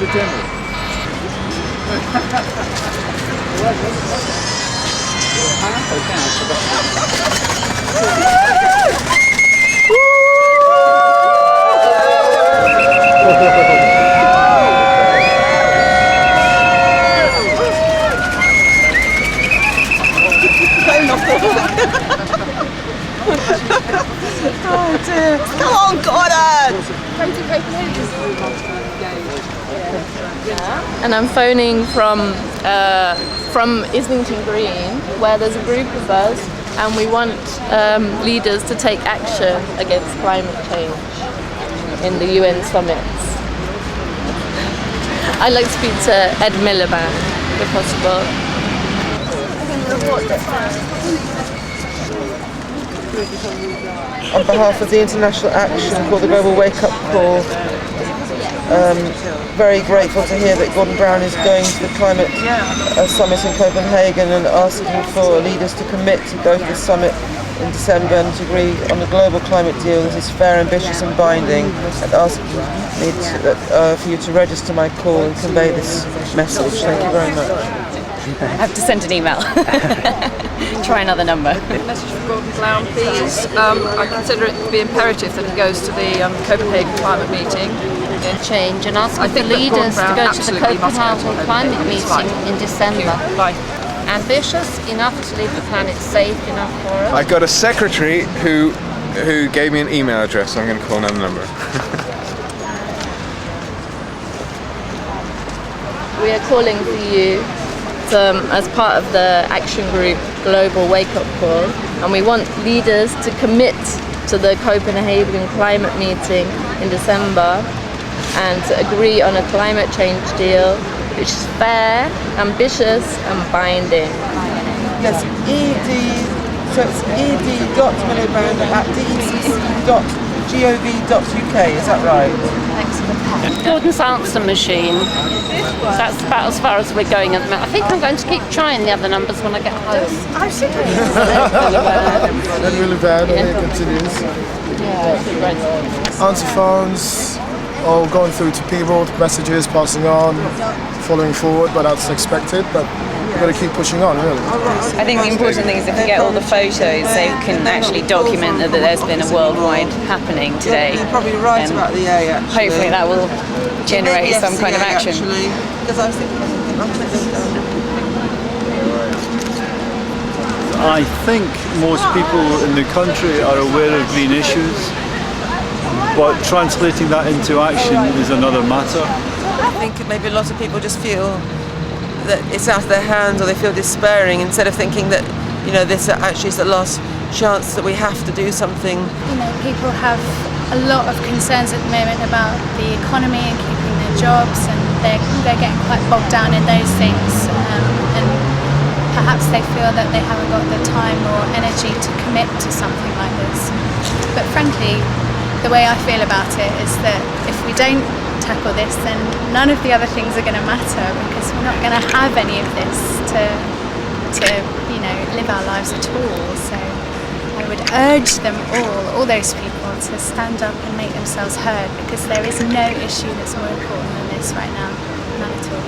the general. Oh dear. Come on, Gordon! And I'm phoning from Islington Green, where there's a group of us, and we want leaders to take action against climate change in the UN summits. I'd like to speak to Ed Miliband, if possible. On behalf of the international action called the Global Wake Up Call, very grateful to hear that Gordon Brown is going to the climate summit in Copenhagen and asking for leaders to commit to go to the summit in December and to agree on a global climate deal that is fair, ambitious and binding, and asking me for you to register my call and convey this message. Thank you very much. I have to send an email. Try another number. Message from Gordon Brown, please. I consider it to be imperative that he goes to the Copenhagen climate meeting. Change and ask the leaders to go to the Copenhagen climate meeting in December. Bye. Ambitious enough to leave the planet safe enough for us. I got a secretary who gave me an email address, so I'm going to call another number. We are calling for you as part of the action group Global Wake Up Call, and we want leaders to commit to the Copenhagen climate meeting in December and to agree on a climate change deal which is fair, ambitious and binding. Yes, so it's ed.miliband@decc.gov.uk, is that right? Gordon's answer machine. That's about as far as we're going at the moment. I think I'm going to keep trying the other numbers when I get home. I've seen it. And really bad, and it continues. Answer phones, or going through to people, messages, passing on, following forward, but that's expected. But we've got to keep pushing on, really. I think the important thing is if you get all the photos, they can actually document that there's been a worldwide happening today. You're probably right about the A, actually. Hopefully that will generate some kind of action. Actually, because I was thinking, I think most people in the country are aware of green issues, but translating that into action is another matter. I think maybe a lot of people just feel that it's out of their hands, or they feel despairing, instead of thinking that, you know, this actually is the last chance that we have to do something. You know, people have a lot of concerns at the moment about the economy and keeping their jobs, and they're getting quite bogged down in those things, and perhaps they feel that they haven't got the time or energy to commit to something like this. But frankly, the way I feel about it is that if we don't tackle this, then none of the other things are going to matter, because we're not going to have any of this to you know, live our lives at all. So I would urge them all those people, to stand up and make themselves heard, because there is no issue that's more important than this right now, none at all.